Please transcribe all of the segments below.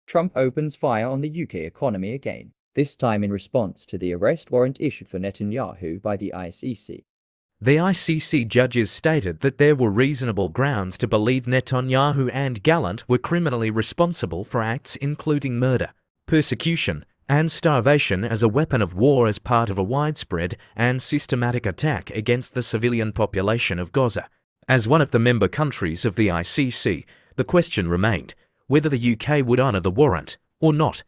Trump opens fire on the UK economy again, this time in response to the arrest warrant issued for Netanyahu by the ICC. The ICC judges stated that there were reasonable grounds to believe Netanyahu and Gallant were criminally responsible for acts including murder, persecution, and starvation as a weapon of war as part of a widespread and systematic attack against the civilian population of Gaza. As one of the member countries of the ICC, the question remained whether the UK would honour the warrant or not.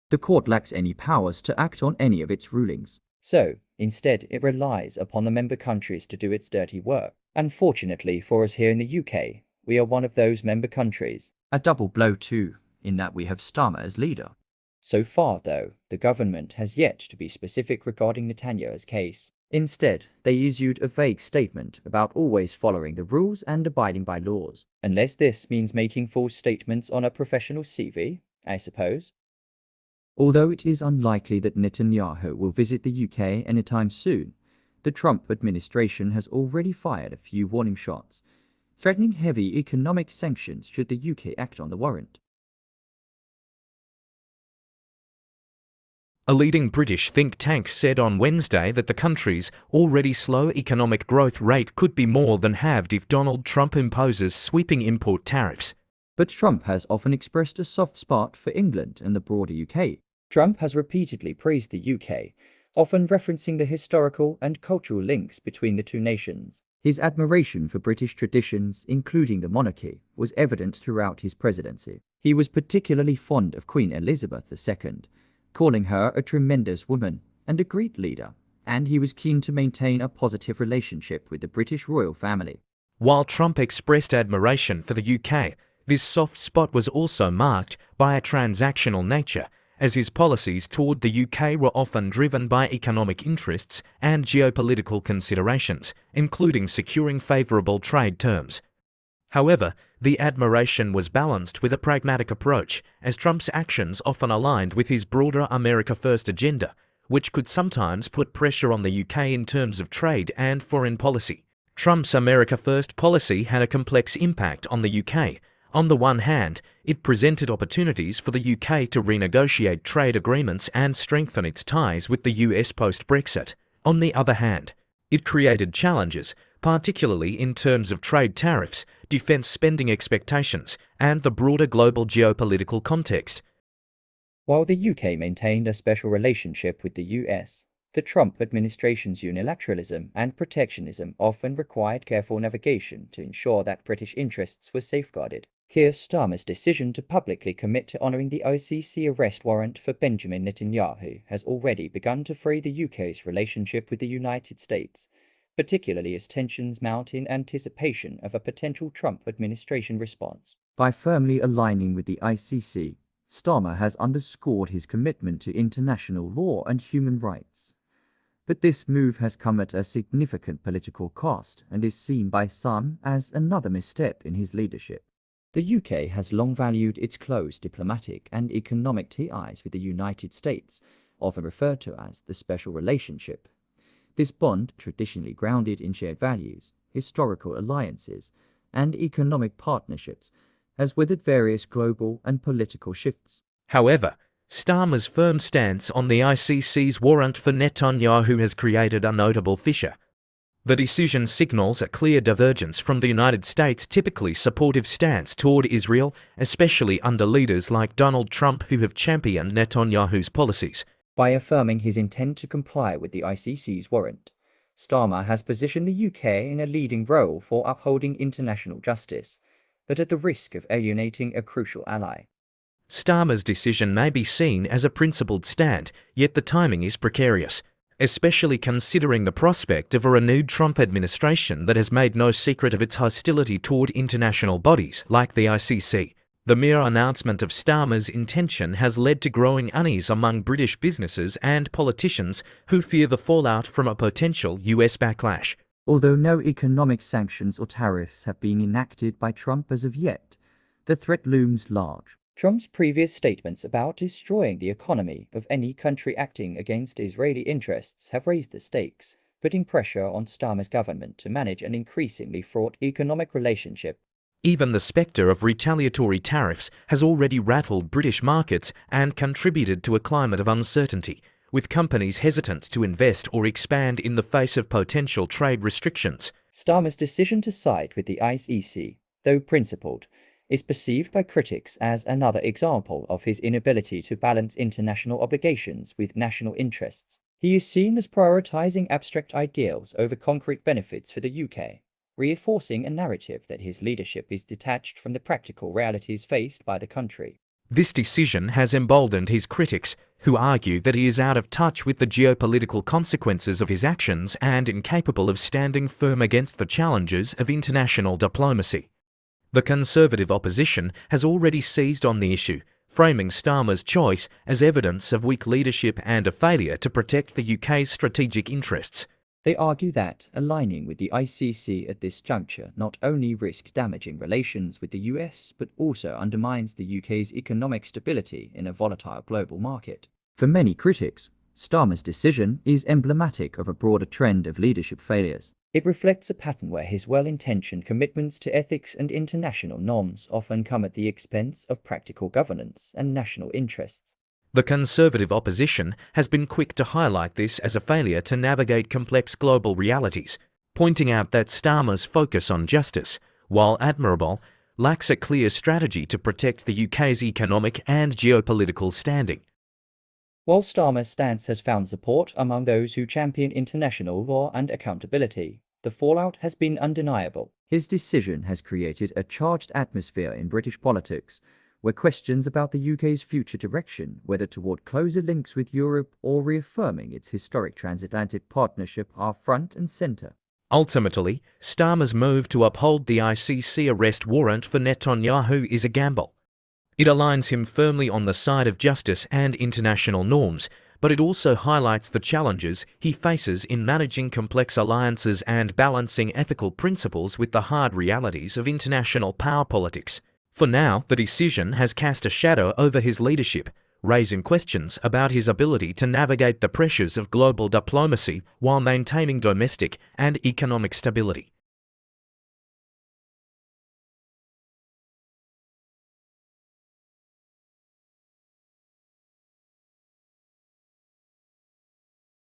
The court lacks any powers to act on any of its rulings. So, instead, it relies upon the member countries to do its dirty work. Unfortunately for us here in the UK, we are one of those member countries. A double blow too, in that we have Starmer as leader. So far, though, the government has yet to be specific regarding Netanyahu's case. Instead, they issued a vague statement about always following the rules and abiding by laws. Unless this means making false statements on a professional CV, I suppose. Although it is unlikely that Netanyahu will visit the UK anytime soon, the Trump administration has already fired a few warning shots, threatening heavy economic sanctions should the UK act on the warrant. A leading British think tank said on Wednesday that the country's already slow economic growth rate could be more than halved if Donald Trump imposes sweeping import tariffs. But Trump has often expressed a soft spot for England and the broader UK. Trump has repeatedly praised the UK, often referencing the historical and cultural links between the two nations. His admiration for British traditions, including the monarchy, was evident throughout his presidency. He was particularly fond of Queen Elizabeth II, calling her a tremendous woman and a great leader, and he was keen to maintain a positive relationship with the British royal family. While Trump expressed admiration for the UK, this soft spot was also marked by a transactional nature, as his policies toward the UK were often driven by economic interests and geopolitical considerations, including securing favourable trade terms. However, the admiration was balanced with a pragmatic approach, as Trump's actions often aligned with his broader America First agenda, which could sometimes put pressure on the UK in terms of trade and foreign policy. Trump's America First policy had a complex impact on the UK. On the one hand, it presented opportunities for the UK to renegotiate trade agreements and strengthen its ties with the US post-Brexit. On the other hand, it created challenges, particularly in terms of trade tariffs, defence spending expectations, and the broader global geopolitical context. While the UK maintained a special relationship with the US, the Trump administration's unilateralism and protectionism often required careful navigation to ensure that British interests were safeguarded. Keir Starmer's decision to publicly commit to honouring the ICC arrest warrant for Benjamin Netanyahu has already begun to fray the UK's relationship with the United States, particularly as tensions mount in anticipation of a potential Trump administration response. By firmly aligning with the ICC, Starmer has underscored his commitment to international law and human rights. But this move has come at a significant political cost and is seen by some as another misstep in his leadership. The UK has long valued its close diplomatic and economic ties with the United States, often referred to as the special relationship. This bond, traditionally grounded in shared values, historical alliances, and economic partnerships, has weathered various global and political shifts. However, Starmer's firm stance on the ICC's warrant for Netanyahu has created a notable fissure. The decision signals a clear divergence from the United States' typically supportive stance toward Israel, especially under leaders like Donald Trump who have championed Netanyahu's policies. By affirming his intent to comply with the ICC's warrant, Starmer has positioned the UK in a leading role for upholding international justice, but at the risk of alienating a crucial ally. Starmer's decision may be seen as a principled stand, yet the timing is precarious, especially considering the prospect of a renewed Trump administration that has made no secret of its hostility toward international bodies like the ICC. The mere announcement of Starmer's intention has led to growing unease among British businesses and politicians who fear the fallout from a potential US backlash. Although no economic sanctions or tariffs have been enacted by Trump as of yet, the threat looms large. Trump's previous statements about destroying the economy of any country acting against Israeli interests have raised the stakes, putting pressure on Starmer's government to manage an increasingly fraught economic relationship. Even the spectre of retaliatory tariffs has already rattled British markets and contributed to a climate of uncertainty, with companies hesitant to invest or expand in the face of potential trade restrictions. Starmer's decision to side with the ICC, though principled, is perceived by critics as another example of his inability to balance international obligations with national interests. He is seen as prioritizing abstract ideals over concrete benefits for the UK, reinforcing a narrative that his leadership is detached from the practical realities faced by the country. This decision has emboldened his critics, who argue that he is out of touch with the geopolitical consequences of his actions and incapable of standing firm against the challenges of international diplomacy. The Conservative opposition has already seized on the issue, framing Starmer's choice as evidence of weak leadership and a failure to protect the UK's strategic interests. They argue that aligning with the ICC at this juncture not only risks damaging relations with the US, but also undermines the UK's economic stability in a volatile global market. For many critics, Starmer's decision is emblematic of a broader trend of leadership failures. It reflects a pattern where his well-intentioned commitments to ethics and international norms often come at the expense of practical governance and national interests. The Conservative opposition has been quick to highlight this as a failure to navigate complex global realities, pointing out that Starmer's focus on justice, while admirable, lacks a clear strategy to protect the UK's economic and geopolitical standing. While Starmer's stance has found support among those who champion international law and accountability, the fallout has been undeniable. His decision has created a charged atmosphere in British politics, where questions about the UK's future direction, whether toward closer links with Europe or reaffirming its historic transatlantic partnership, are front and centre. Ultimately, Starmer's move to uphold the ICC arrest warrant for Netanyahu is a gamble. It aligns him firmly on the side of justice and international norms, but it also highlights the challenges he faces in managing complex alliances and balancing ethical principles with the hard realities of international power politics. For now, the decision has cast a shadow over his leadership, raising questions about his ability to navigate the pressures of global diplomacy while maintaining domestic and economic stability.